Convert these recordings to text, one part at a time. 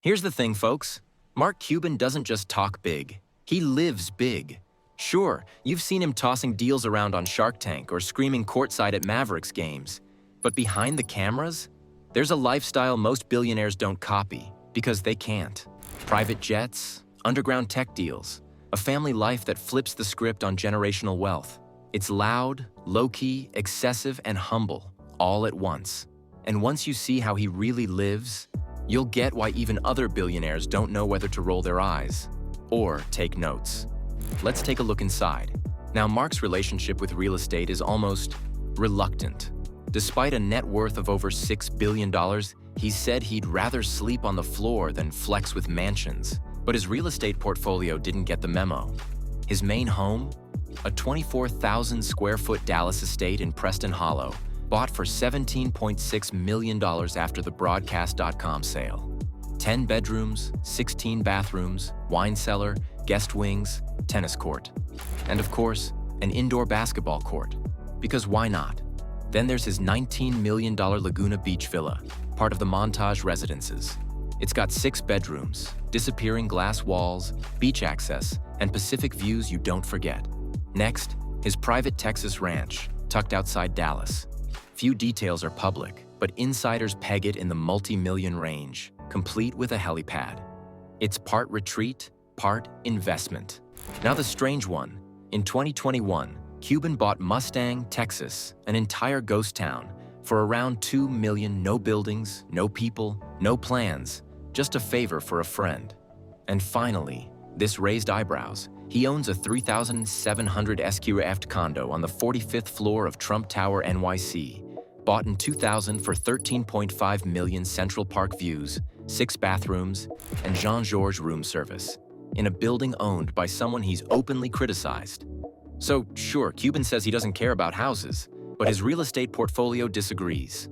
Here's the thing, folks. Mark Cuban doesn't just talk big. He lives big. Sure, you've seen him tossing deals around on Shark Tank or screaming courtside at Mavericks games. But behind the cameras, there's a lifestyle most billionaires don't copy because they can't. Private jets, underground tech deals, a family life that flips the script on generational wealth. It's loud, low-key, excessive, and humble, all at once. And once you see how he really lives, you'll get why even other billionaires don't know whether to roll their eyes or take notes. Let's take a look inside. Now, Mark's relationship with real estate is almost reluctant. Despite a net worth of over $6 billion, he said he'd rather sleep on the floor than flex with mansions. But his real estate portfolio didn't get the memo. His main home, a 24,000 square foot Dallas estate in Preston Hollow, bought for $17.6 million after the Broadcast.com sale. 10 bedrooms, 16 bathrooms, wine cellar, guest wings, tennis court. And of course, an indoor basketball court. Because why not? Then there's his $19 million Laguna Beach villa, part of the Montage Residences. It's got 6 bedrooms, disappearing glass walls, beach access, and Pacific views you don't forget. Next, his private Texas ranch, tucked outside Dallas. Few details are public, but insiders peg it in the multi-million range, complete with a helipad. It's part retreat, part investment. Now the strange one. In 2021, Cuban bought Mustang, Texas, an entire ghost town, for around $2 million. No buildings, no people, no plans, just a favor for a friend. And finally, this raised eyebrows. He owns a 3,700 SQF condo on the 45th floor of Trump Tower, NYC, bought in 2000 for $13.5 million. Central Park views, 6 bathrooms, and Jean-Georges room service, in a building owned by someone he's openly criticized. So sure, Cuban says he doesn't care about houses, but his real estate portfolio disagrees.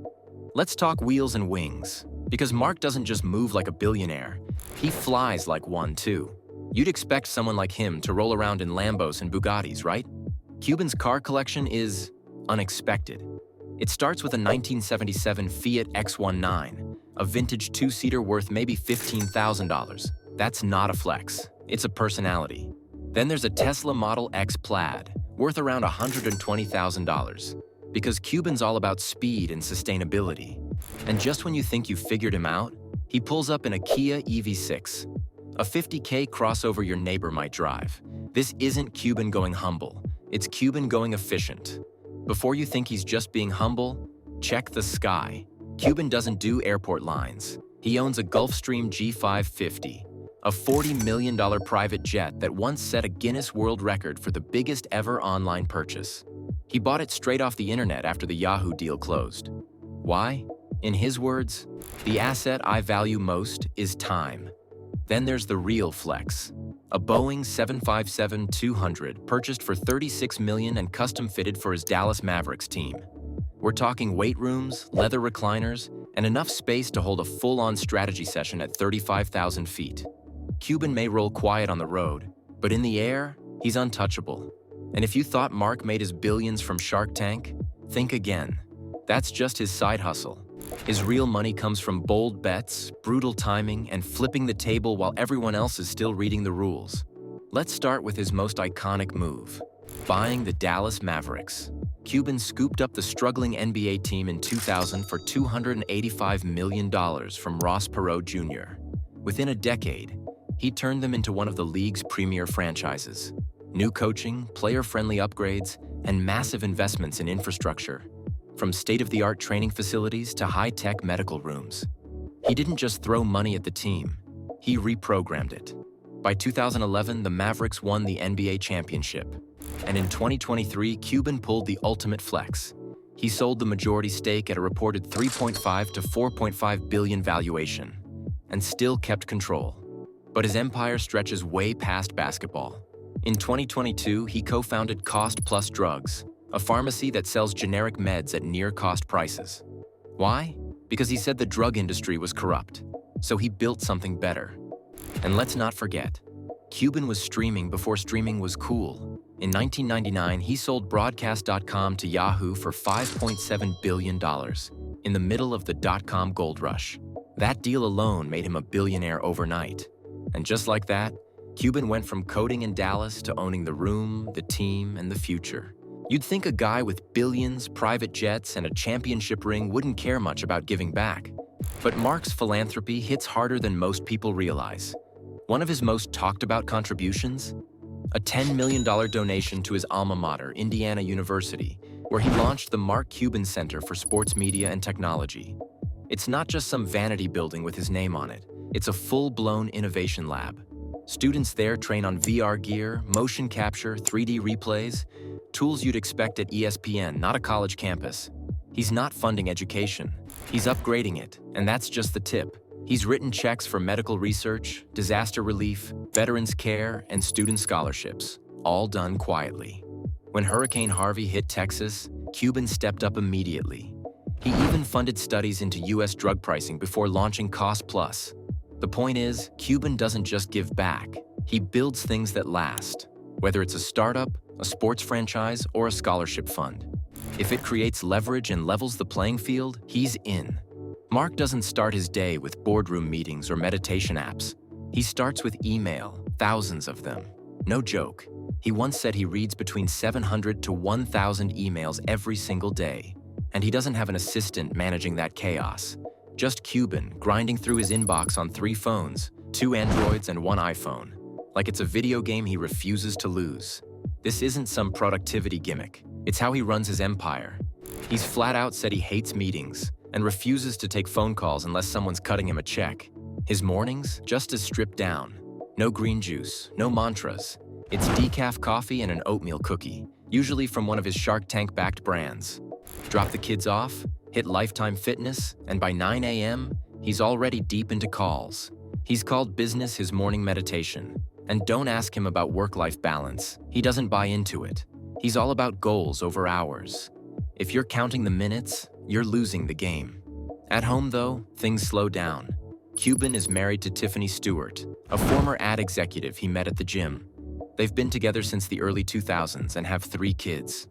Let's talk wheels and wings, because Mark doesn't just move like a billionaire, he flies like one too. You'd expect someone like him to roll around in Lambos and Bugattis, right? Cuban's car collection is unexpected. It starts with a 1977 Fiat X19, a vintage 2-seater worth maybe $15,000. That's not a flex, it's a personality. Then there's a Tesla Model X Plaid, worth around $120,000, because Cuban's all about speed and sustainability. And just when you think you figured him out, he pulls up in a Kia EV6, a $50K crossover your neighbor might drive. This isn't Cuban going humble, it's Cuban going efficient. Before you think he's just being humble, check the sky. Cuban doesn't do airport lines. He owns a Gulfstream G550, a $40 million private jet that once set a Guinness World Record for the biggest ever online purchase. He bought it straight off the internet after the Yahoo deal closed. Why? In his words, "The asset I value most is time." Then there's the real flex. A Boeing 757-200 purchased for $36 million and custom fitted for his Dallas Mavericks team. We're talking weight rooms, leather recliners, and enough space to hold a full-on strategy session at 35,000 feet. Cuban may roll quiet on the road, but in the air, he's untouchable. And if you thought Mark made his billions from Shark Tank, think again. That's just his side hustle. His real money comes from bold bets, brutal timing, and flipping the table while everyone else is still reading the rules. Let's start with his most iconic move, buying the Dallas Mavericks. Cuban scooped up the struggling NBA team in 2000 for $285 million from Ross Perot Jr. Within a decade, he turned them into one of the league's premier franchises. New coaching, player-friendly upgrades, and massive investments in infrastructure, from state-of-the-art training facilities to high-tech medical rooms. He didn't just throw money at the team, he reprogrammed it. By 2011, the Mavericks won the NBA championship. And in 2023, Cuban pulled the ultimate flex. He sold the majority stake at a reported $3.5 to $4.5 billion valuation, and still kept control. But his empire stretches way past basketball. In 2022, he co-founded Cost Plus Drugs, a pharmacy that sells generic meds at near-cost prices. Why? Because he said the drug industry was corrupt, so he built something better. And let's not forget, Cuban was streaming before streaming was cool. In 1999, he sold Broadcast.com to Yahoo for $5.7 billion, in the middle of the dot-com gold rush. That deal alone made him a billionaire overnight. And just like that, Cuban went from coding in Dallas to owning the room, the team, and the future. You'd think a guy with billions, private jets, and a championship ring wouldn't care much about giving back. But Mark's philanthropy hits harder than most people realize. One of his most talked about contributions? A $10 million donation to his alma mater, Indiana University, where he launched the Mark Cuban Center for Sports Media and Technology. It's not just some vanity building with his name on it. It's a full-blown innovation lab. Students there train on VR gear, motion capture, 3D replays, tools you'd expect at ESPN, not a college campus. He's not funding education. He's upgrading it, and that's just the tip. He's written checks for medical research, disaster relief, veterans care, and student scholarships, all done quietly. When Hurricane Harvey hit Texas, Cuban stepped up immediately. He even funded studies into U.S. drug pricing before launching Cost Plus. The point is, Cuban doesn't just give back. He builds things that last, whether it's a startup, a sports franchise, or a scholarship fund. If it creates leverage and levels the playing field, he's in. Mark doesn't start his day with boardroom meetings or meditation apps. He starts with email, thousands of them. No joke. He once said he reads between 700 to 1,000 emails every single day. And he doesn't have an assistant managing that chaos. Just Cuban, grinding through his inbox on 3 phones, 2 Androids and 1 iPhone. Like it's a video game he refuses to lose. This isn't some productivity gimmick. It's how he runs his empire. He's flat out said he hates meetings and refuses to take phone calls unless someone's cutting him a check. His mornings, just as stripped down. No green juice, no mantras. It's decaf coffee and an oatmeal cookie, usually from one of his Shark Tank-backed brands. Drop the kids off, hit Lifetime Fitness, and by 9 a.m., he's already deep into calls. He's called business his morning meditation. And don't ask him about work-life balance. He doesn't buy into it. He's all about goals over hours. If you're counting the minutes, you're losing the game. At home, though, things slow down. Cuban is married to Tiffany Stewart, a former ad executive he met at the gym. They've been together since the early 2000s and have 3 kids.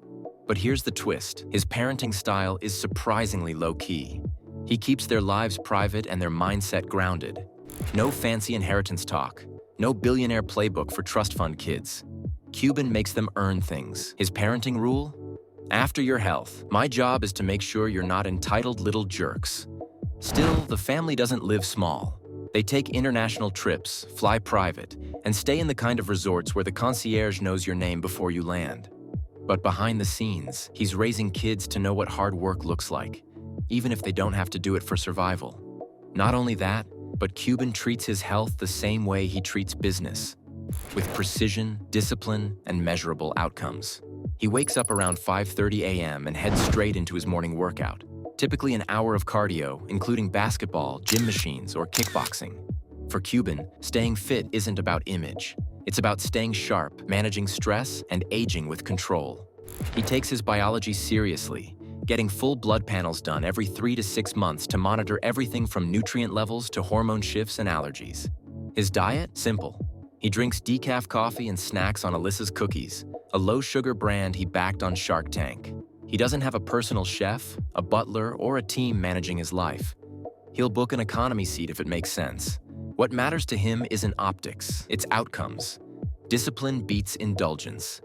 But here's the twist. His parenting style is surprisingly low-key. He keeps their lives private and their mindset grounded. No fancy inheritance talk. No billionaire playbook for trust fund kids. Cuban makes them earn things. His parenting rule? After your health, my job is to make sure you're not entitled little jerks. Still, the family doesn't live small. They take international trips, fly private, and stay in the kind of resorts where the concierge knows your name before you land. But behind the scenes, he's raising kids to know what hard work looks like, even if they don't have to do it for survival. Not only that, but Cuban treats his health the same way he treats business, with precision, discipline, and measurable outcomes. He wakes up around 5:30 a.m. and heads straight into his morning workout, typically an hour of cardio, including basketball, gym machines, or kickboxing. For Cuban, staying fit isn't about image. It's about staying sharp, managing stress, and aging with control. He takes his biology seriously, getting full blood panels done every 3 to 6 months to monitor everything from nutrient levels to hormone shifts and allergies. His diet? Simple. He drinks decaf coffee and snacks on Alyssa's Cookies, a low-sugar brand he backed on Shark Tank. He doesn't have a personal chef, a butler, or a team managing his life. He'll book an economy seat if it makes sense. What matters to him isn't optics, it's outcomes. Discipline beats indulgence.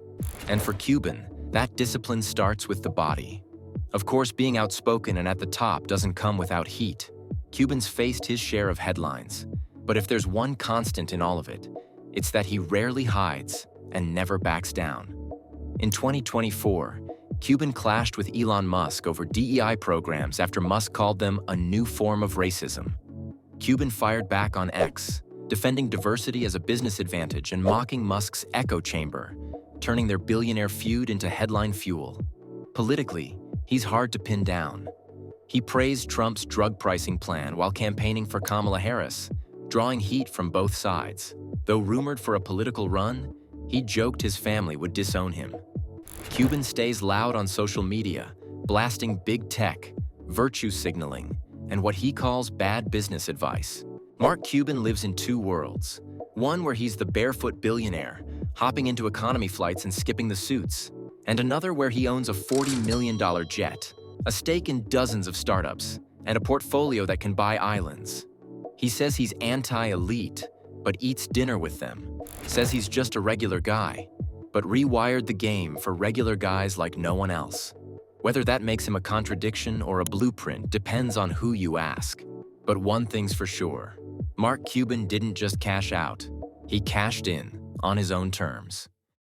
And for Cuban, that discipline starts with the body. Of course, being outspoken and at the top doesn't come without heat. Cuban's faced his share of headlines. But if there's one constant in all of it, it's that he rarely hides and never backs down. In 2024, Cuban clashed with Elon Musk over DEI programs after Musk called them a new form of racism. Cuban fired back on X, defending diversity as a business advantage and mocking Musk's echo chamber, turning their billionaire feud into headline fuel. Politically, he's hard to pin down. He praised Trump's drug pricing plan while campaigning for Kamala Harris, drawing heat from both sides. Though rumored for a political run, he joked his family would disown him. Cuban stays loud on social media, blasting big tech, virtue signaling, and what he calls bad business advice. Mark Cuban lives in 2 worlds. One where he's the barefoot billionaire, hopping into economy flights and skipping the suits, and another where he owns a $40 million jet, a stake in dozens of startups, and a portfolio that can buy islands. He says he's anti-elite, but eats dinner with them. Says he's just a regular guy, but rewired the game for regular guys like no one else. Whether that makes him a contradiction or a blueprint depends on who you ask. But one thing's for sure, Mark Cuban didn't just cash out, he cashed in on his own terms.